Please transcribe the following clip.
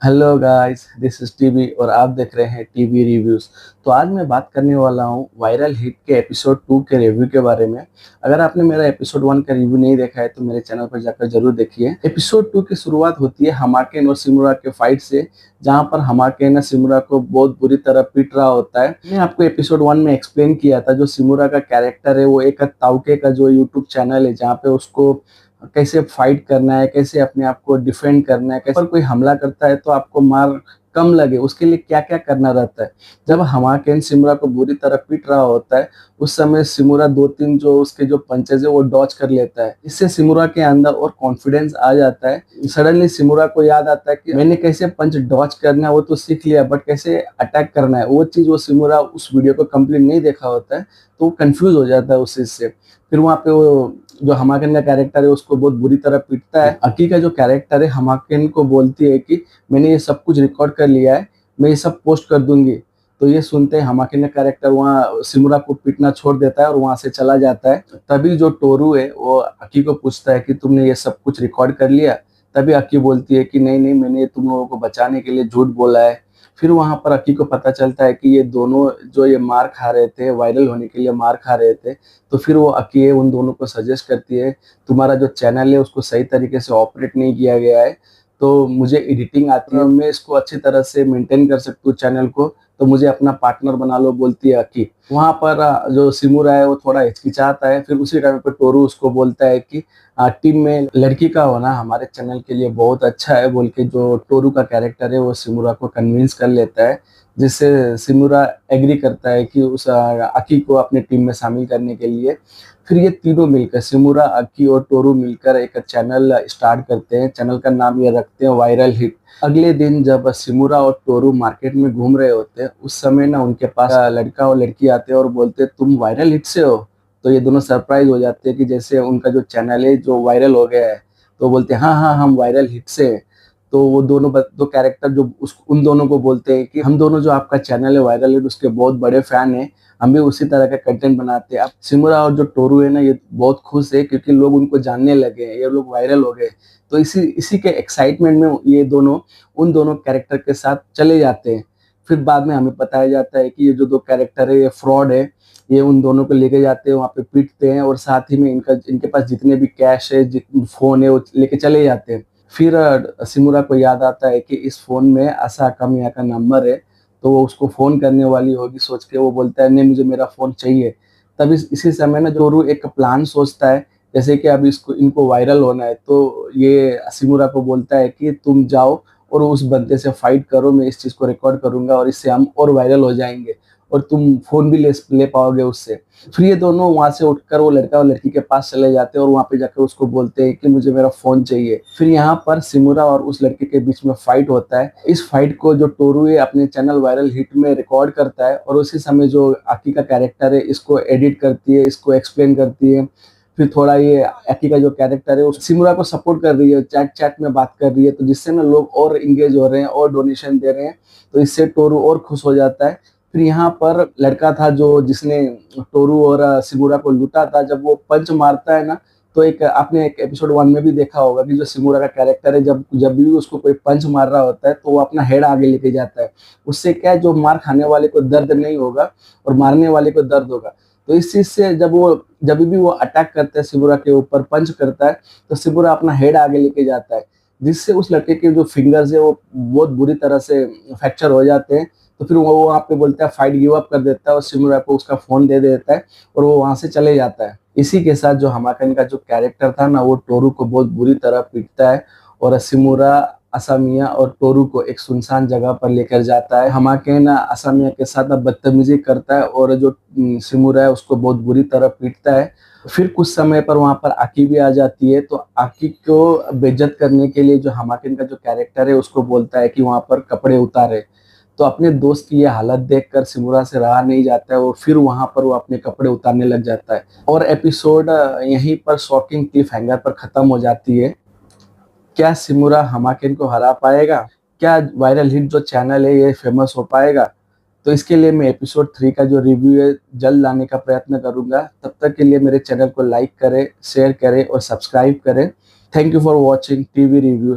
Hello guys, this is TV और आप देख रहे हैं टीवी रिव्यूज। तो आज मैं बात करने वाला हूँ वायरल हिट के एपिसोड 2 के रिव्यू के बारे में। अगर आपने मेरा एपिसोड 1 का रिव्यू नहीं देखा है तो मेरे चैनल पर जाकर जरूर देखिए। एपिसोड 2 की शुरुआत होती है हमाकेन और सिमुरा के फाइट से, जहाँ पर हमाकेन सिमुरा को बहुत बुरी तरह पीट रहा होता है। मैंने आपको एपिसोड 1 में एक्सप्लेन किया था, जो सिमुरा का कैरेक्टर है वो एक ताउके का जो यूट्यूब चैनल है, जहाँ पे उसको कैसे फाइट करना है, कैसे अपने आप को डिफेंड करना है, कैसे पर कोई हमला करता है तो आपको मार कम लगे उसके लिए क्या क्या करना रहता है। जब हमाकेन सिमुरा को बुरी तरह पीट रहा होता है, उस समय सिमुरा दो तीन जो उसके जो पंचेज है वो डॉच कर लेता है। इससे सिमुरा के अंदर और कॉन्फिडेंस आ जाता है। सडनली सिमुरा को याद आता है कि मैंने कैसे पंच डॉच करना है वो तो सीख लिया, बट कैसे अटैक करना है वो चीज वो सिमुरा उस वीडियो को कंप्लीट नहीं देखा होता है, तो वो कंफ्यूज हो जाता है उस चीज से। फिर वहाँ पे वो जो हमाकेन का कैरेक्टर है उसको बहुत बुरी तरह पीटता है। अकी का जो कैरेक्टर है हमाकेन को बोलती है कि मैंने ये सब कुछ रिकॉर्ड कर लिया है, मैं ये सब पोस्ट कर दूंगी। तो ये सुनते हैं हमाकेन का कैरेक्टर वहाँ सिमुरा को पीटना छोड़ देता है और वहां से चला जाता है। तभी जो टोरू है वो अकी को पूछता है कि तुमने ये सब कुछ रिकॉर्ड कर लिया। तभी अकी बोलती है कि नहीं नहीं, मैंने तुम लोगों को बचाने के लिए झूठ बोला है। फिर वहां पर अकी को पता चलता है कि ये दोनों जो ये मार खा रहे थे, वायरल होने के लिए मार खा रहे थे। तो फिर वो अकी उन दोनों को सजेस्ट करती है, तुम्हारा जो चैनल है उसको सही तरीके से ऑपरेट नहीं किया गया है, तो मुझे एडिटिंग आती है, मैं इसको अच्छी तरह से मेंटेन कर सकती हूँ चैनल को, तो मुझे अपना पार्टनर बना लो, बोलती है अकी। वहां पर जो सिमुरा है वो थोड़ा हिचकिचाता है। फिर उसी टाइम पर टोरू उसको बोलता है कि टीम में लड़की का होना हमारे चैनल के लिए बहुत अच्छा है, बोल के जो टोरू का कैरेक्टर है वो सिमुरा को कन्विंस कर लेता है, जिससे सिमुरा एग्री करता है कि उस अकी को अपने टीम में शामिल करने के लिए। फिर ये तीनों मिलकर सिमुरा, अकी और टोरू मिलकर एक चैनल स्टार्ट करते हैं। चैनल का नाम ये रखते हैं वायरल हिट। अगले दिन जब सिमुरा और टोरू मार्केट में घूम रहे होते हैं, उस समय ना उनके पास लड़का और लड़की आते हैं और बोलते हैं तुम वायरल हिट से हो। तो ये दोनों सरप्राइज हो जाते हैं कि जैसे उनका जो चैनल है जो वायरल हो गया है। तो बोलते हैं हाँ हाँ, हम वायरल हिट से हैं। तो वो दोनों दो कैरेक्टर जो उन दोनों को बोलते हैं कि हम दोनों जो आपका चैनल है वायरल हिट उसके बहुत बड़े फैन हैं, हम भी उसी तरह का कंटेंट बनाते हैं। अब सिमुरा और जो टोरू है ना ये बहुत खुश है क्योंकि लोग उनको जानने लगे हैं, ये लोग वायरल हो गए। तो इसी इसी के एक्साइटमेंट में ये दोनों उन दोनों कैरेक्टर के साथ चले जाते हैं। फिर बाद में हमें बताया जाता है कि ये जो दो कैरेक्टर है ये फ्रॉड है। ये उन दोनों को लेके जाते हैं, वहाँ पे पीटते हैं और साथ ही में इनके पास जितने भी कैश है, जितने फोन है वो लेके चले जाते हैं। फिर सिमुरा को याद आता है कि इस फोन में असाका मिया का नंबर है, तो वो उसको फोन करने वाली होगी सोच के वो बोलता है नहीं मुझे मेरा फोन चाहिए। तभी इसी समय ना जोरू एक प्लान सोचता है, जैसे कि अब इसको इनको वायरल होना है, तो ये सिमुरा को बोलता है कि तुम जाओ और उस बंदे से फाइट करो, मैं इस चीज को रिकॉर्ड करूंगा और इससे हम और वायरल हो जाएंगे और तुम फोन भी ले पाओगे उससे। फिर ये दोनों वहां से उठकर वो लड़का और लड़की के पास चले जाते हैं और वहां पे जाकर उसको बोलते हैं कि मुझे मेरा फोन चाहिए। फिर यहाँ पर सिमुरा और उस लड़के के बीच में फाइट होता है। इस फाइट को जो टोरू है अपने चैनल वायरल हिट में रिकॉर्ड करता है और उसी समय जो आकी का कैरेक्टर है इसको एडिट करती है, इसको एक्सप्लेन करती है। फिर थोड़ा ये आकी का जो कैरेक्टर है वो सिमुरा को सपोर्ट कर रही है, चैट चैट में बात कर रही है, तो जिससे ना लोग और इंगेज हो रहे हैं और डोनेशन दे रहे हैं, तो इससे टोरू और खुश हो जाता है। फिर यहाँ पर लड़का था जो जिसने टोरू और सिमुरा को लूटा था, जब वो पंच मारता है ना, तो एक आपने एक एपिसोड 1 में भी देखा होगा कि जो सिमुरा का कैरेक्टर है जब जब भी उसको कोई पंच मार रहा होता है तो वो अपना हेड आगे लेके जाता है। उससे क्या है, जो मार खाने वाले को दर्द नहीं होगा और मारने वाले को दर्द होगा। तो इस चीज से जब भी वो अटैक करता है सिमुरा के ऊपर, पंच करता है, तो सिमुरा अपना हेड आगे लेके जाता है, जिससे उस लड़के के जो फिंगर्स है वो बहुत बुरी तरह से फ्रैक्चर हो जाते हैं। तो फिर वो वहाँ पे बोलता है, फाइट गिव अप कर देता है और सिमुरा को उसका फोन दे देता है और वो वहां से चले जाता है। इसी के साथ जो हमाकन का जो कैरेक्टर था ना वो टोरू को बहुत बुरी तरह पीटता है और सिमुरा असामिया और टोरू को एक सुनसान जगह पर लेकर जाता है। हमाकेन असामिया के साथ बदतमीजी करता है और जो सिमुरा है उसको बहुत बुरी तरह पीटता है। फिर कुछ समय पर वहां पर आकी भी आ जाती है, तो आकी को बेइज्जत करने के लिए जो हमाकिन का जो कैरेक्टर है उसको बोलता है कि वहां पर कपड़े उतारे। तो अपने दोस्त की ये हालत देखकर सिमुरा से रहा नहीं जाता है और फिर वहां पर वो अपने कपड़े उतारने लग जाता है और एपिसोड यहीं पर शॉकिंग क्लिफ हैंगर पर खत्म हो जाती है। क्या सिमुरा हमाकिन को हरा पाएगा? क्या वायरल हिट जो चैनल है ये फेमस हो पाएगा? तो इसके लिए मैं एपिसोड 3 का जो रिव्यू है जल्द लाने का प्रयत्न करूंगा। तब तक के लिए मेरे चैनल को लाइक करें, शेयर करें और सब्सक्राइब करें। Thank you for watching TV reviews.